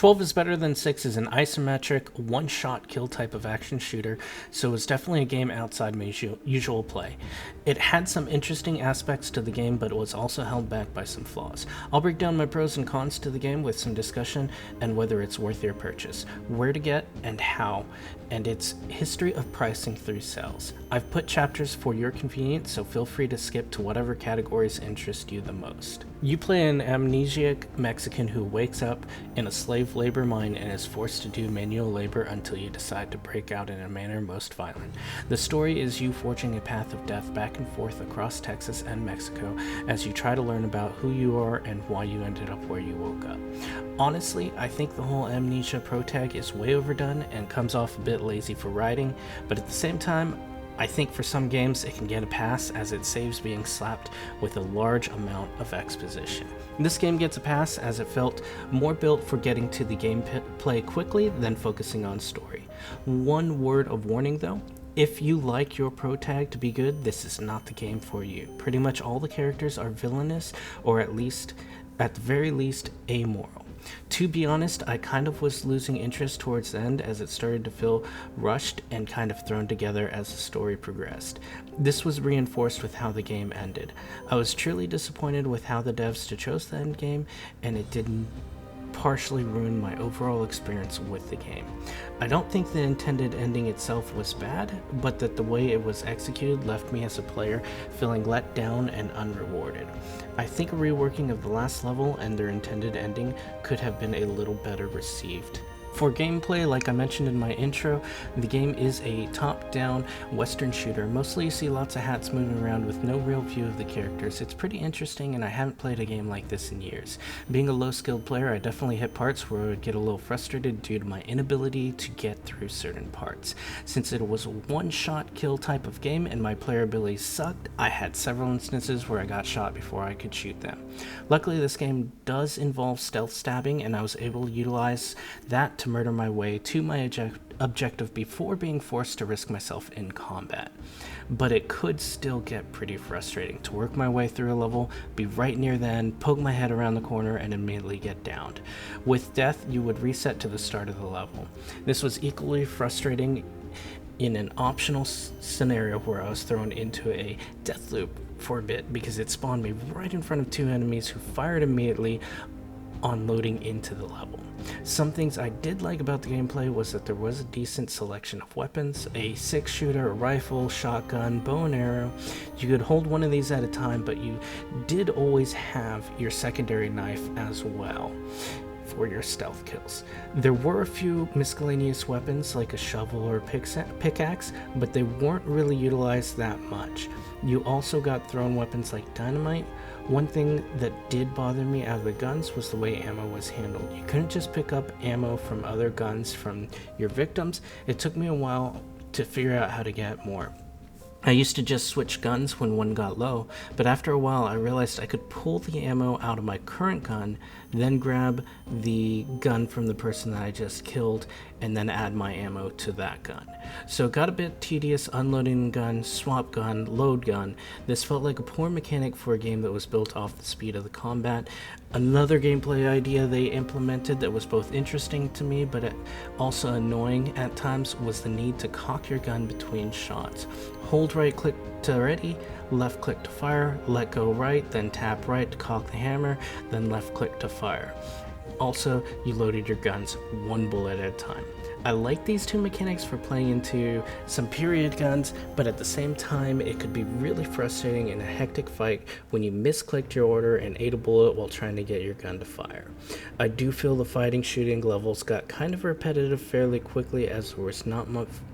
12 is Better Than 6 is an isometric, one-shot kill type of action shooter, so it's definitely a game outside my usual play. It had some interesting aspects to the game, but it was also held back by some flaws. I'll break down my pros and cons to the game with some discussion and whether it's worth your purchase, where to get and how, and its history of pricing through sales. I've put chapters for your convenience, so feel free to skip to whatever categories interest you the most. You play an amnesiac Mexican who wakes up in a slave labor mine and is forced to do manual labor until you decide to break out in a manner most violent. The story is you forging a path of death back and forth across Texas and Mexico as you try to learn about who you are and why you ended up where you woke up. Honestly, I think the whole Amnesia protag is way overdone and comes off a bit lazy for writing, but at the same time, I think for some games it can get a pass as it saves being slapped with a large amount of exposition. This game gets a pass as it felt more built for getting to the gameplay quickly than focusing on story. One word of warning though, if you like your protag to be good, this is not the game for you. Pretty much all the characters are villainous or at the very least amoral. To be honest, I kind of was losing interest towards the end as it started to feel rushed and kind of thrown together as the story progressed. This was reinforced with how the game ended. I was truly disappointed with how the devs chose the end game, and it didn't partially ruin my overall experience with the game. I don't think the intended ending itself was bad, but that the way it was executed left me as a player feeling let down and unrewarded. I think a reworking of the last level and their intended ending could have been a little better received. For gameplay, like I mentioned in my intro, the game is a top-down western shooter. Mostly you see lots of hats moving around with no real view of the characters. It's pretty interesting, and I haven't played a game like this in years. Being a low-skilled player, I definitely hit parts where I would get a little frustrated due to my inability to get through certain parts. Since it was a one-shot kill type of game and my player abilities sucked, I had several instances where I got shot before I could shoot them. Luckily, this game does involve stealth stabbing, and I was able to utilize that to murder my way to my objective before being forced to risk myself in combat. But it could still get pretty frustrating to work my way through a level, be right near the end, poke my head around the corner, and immediately get downed. With death, you would reset to the start of the level. This was equally frustrating in an optional scenario where I was thrown into a death loop for a bit because it spawned me right in front of two enemies who fired immediately on loading into the level. Some things I did like about the gameplay was that there was a decent selection of weapons, a 6-shooter, a rifle, shotgun, bow and arrow. You could hold one of these at a time, but you did always have your secondary knife as well for your stealth kills. There were a few miscellaneous weapons like a shovel or pickaxe, but they weren't really utilized that much. You also got thrown weapons like dynamite. One thing that did bother me out of the guns was the way ammo was handled. You couldn't just pick up ammo from other guns from your victims. It took me a while to figure out how to get more. I used to just switch guns when one got low, but after a while I realized I could pull the ammo out of my current gun, then grab the gun from the person that I just killed, and then add my ammo to that gun. So it got a bit tedious unloading gun, swap gun, load gun. This felt like a poor mechanic for a game that was built off the speed of the combat. Another gameplay idea they implemented that was both interesting to me but also annoying at times was the need to cock your gun between shots. Hold right click to ready, left click to fire, let go right, then tap right to cock the hammer, then left click to fire. Also, you loaded your guns one bullet at a time. I like these two mechanics for playing into some period guns, but at the same time it could be really frustrating in a hectic fight when you misclicked your order and ate a bullet while trying to get your gun to fire. I do feel the fighting shooting levels got kind of repetitive fairly quickly as there was not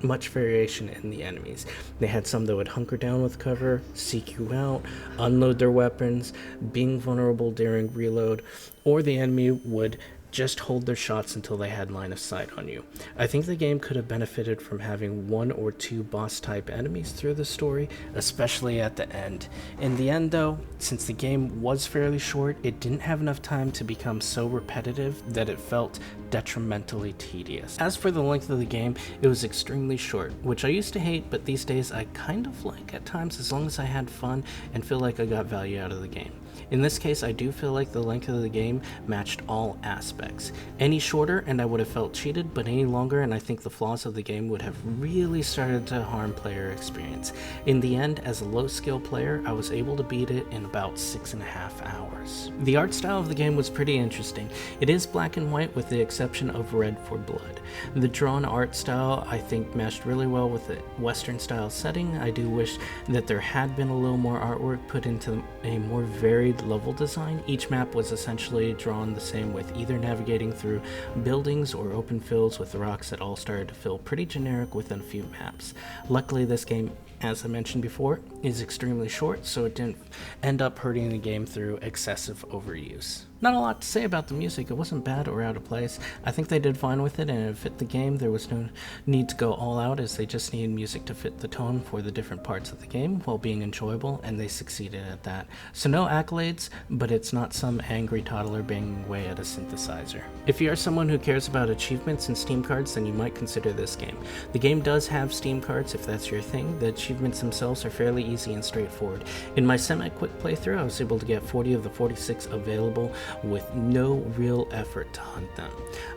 much variation in the enemies. They had some that would hunker down with cover, seek you out, unload their weapons, being vulnerable during reload, or the enemy would just hold their shots until they had line of sight on you. I think the game could have benefited from having one or two boss type enemies through the story, especially at the end. In the end though, since the game was fairly short, it didn't have enough time to become so repetitive that it felt detrimentally tedious. As for the length of the game, it was extremely short, which I used to hate, but these days I kind of like at times as long as I had fun and feel like I got value out of the game. In this case, I do feel like the length of the game matched all aspects. Any shorter and I would have felt cheated, but any longer and I think the flaws of the game would have really started to harm player experience. In the end, as a low skill player, I was able to beat it in about 6.5 hours. The art style of the game was pretty interesting. It is black and white with the exception of red for blood. The drawn art style I think meshed really well with the Western style setting. I do wish that there had been a little more artwork put into a more varied level design. Each map was essentially drawn the same, with either navigating through buildings or open fields with rocks that all started to feel pretty generic within a few maps. Luckily this game, as I mentioned before, is extremely short, so it didn't end up hurting the game through excessive overuse. Not a lot to say about the music. It wasn't bad or out of place. I think they did fine with it and it fit the game. There was no need to go all out, as they just needed music to fit the tone for the different parts of the game while being enjoyable, and they succeeded at that. So no accolades, but it's not some angry toddler banging away at a synthesizer. If you are someone who cares about achievements and Steam cards, then you might consider this game. The game does have Steam cards if that's your thing. The achievements themselves are fairly easy and straightforward. In my semi-quick playthrough, I was able to get 40 of the 46 available with no real effort to hunt them.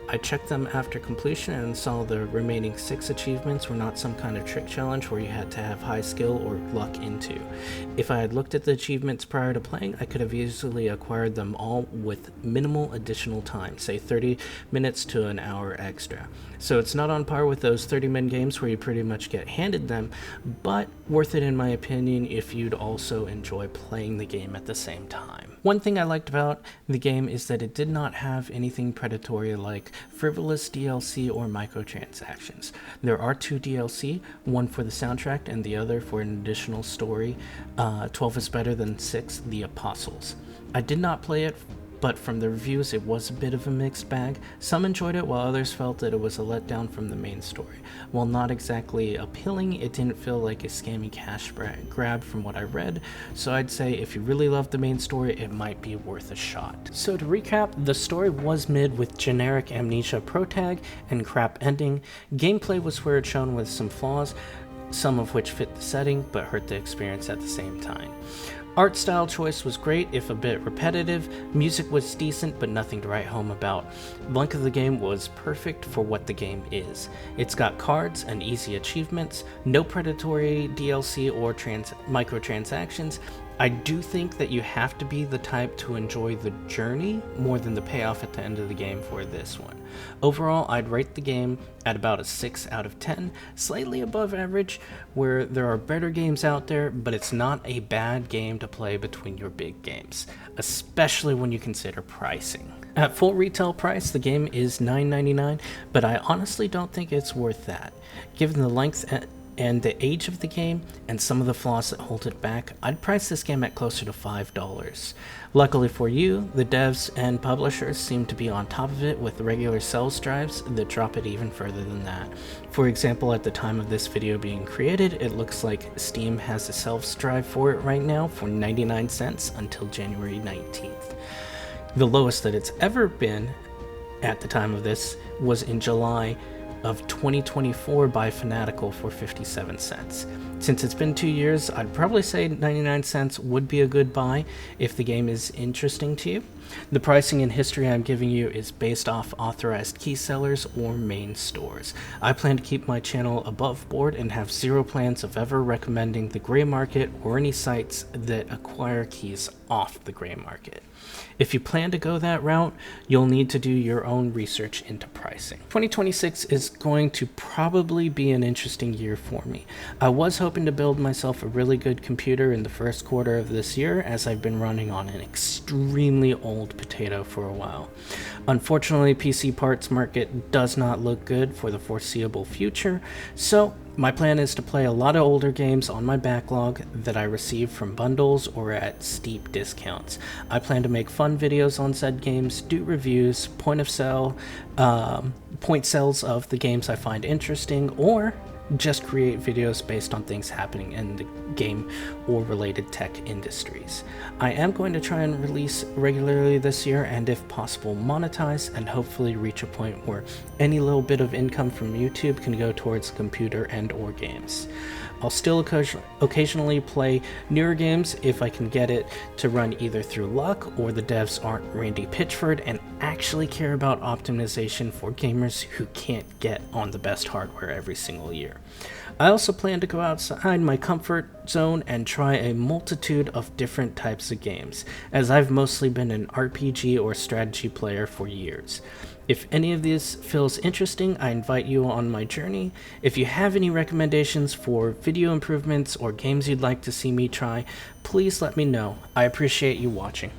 I checked them after completion and saw the remaining 6 achievements were not some kind of trick challenge where you had to have high skill or luck into. If I had looked at the achievements prior to playing, I could have easily acquired them all with minimal additional time, say 30 minutes to an hour extra. So it's not on par with those 30-minute games where you pretty much get handed them, but worth it in my opinion if you'd also enjoy playing the game at the same time. One thing I liked about the game is that it did not have anything predatory like frivolous DLC or microtransactions. There are 2 DLC, one for the soundtrack and the other for an additional story. 12 is better than 6, The Apostles. I did not play it, but from the reviews it was a bit of a mixed bag. Some enjoyed it while others felt that it was a letdown from the main story. While not exactly appealing, it didn't feel like a scammy cash grab from what I read, so I'd say if you really love the main story, it might be worth a shot. So to recap, the story was mid with generic Amnesia protag and crap ending. Gameplay was where it shone with some flaws, some of which fit the setting but hurt the experience at the same time. Art style choice was great, if a bit repetitive. Music was decent, but nothing to write home about. The length of the game was perfect for what the game is. It's got cards and easy achievements, no predatory DLC or microtransactions. I do think that you have to be the type to enjoy the journey more than the payoff at the end of the game for this one. Overall, I'd rate the game at about a 6 out of 10, slightly above average, where there are better games out there, but it's not a bad game to play between your big games, especially when you consider pricing. At full retail price, the game is $9.99, but I honestly don't think it's worth that. Given the length and the age of the game and some of the flaws that hold it back, I'd price this game at closer to $5. Luckily for you, the devs and publishers seem to be on top of it with regular sales drives that drop it even further than that. For example, at the time of this video being created, it looks like Steam has a sales drive for it right now for 99 cents until January 19th. The lowest that it's ever been at the time of this was in July of 2024 by Fanatical for 57 cents. Since it's been 2 years, I'd probably say 99 cents would be a good buy if the game is interesting to you. The pricing and history I'm giving you is based off authorized key sellers or main stores. I plan to keep my channel above board and have zero plans of ever recommending the gray market or any sites that acquire keys off the gray market. If you plan to go that route, you'll need to do your own research into pricing. 2026 is going to probably be an interesting year for me. I was hoping to build myself a really good computer in the first quarter of this year, as I've been running on an extremely old potato for a while. Unfortunately, PC parts market does not look good for the foreseeable future, so my plan is to play a lot of older games on my backlog that I receive from bundles or at steep discounts. I plan to make fun videos on said games, do reviews, point sales of the games I find interesting, or just create videos based on things happening in the game or related tech industries. I am going to try and release regularly this year, and if possible monetize, and hopefully reach a point where any little bit of income from YouTube can go towards computer and or games. I'll still occasionally play newer games if I can get it to run either through luck or the devs aren't Randy Pitchford and actually care about optimization for gamers who can't get on the best hardware every single year. I also plan to go outside my comfort zone and try a multitude of different types of games, as I've mostly been an RPG or strategy player for years. If any of these feels interesting, I invite you on my journey. If you have any recommendations for video improvements or games you'd like to see me try, please let me know. I appreciate you watching.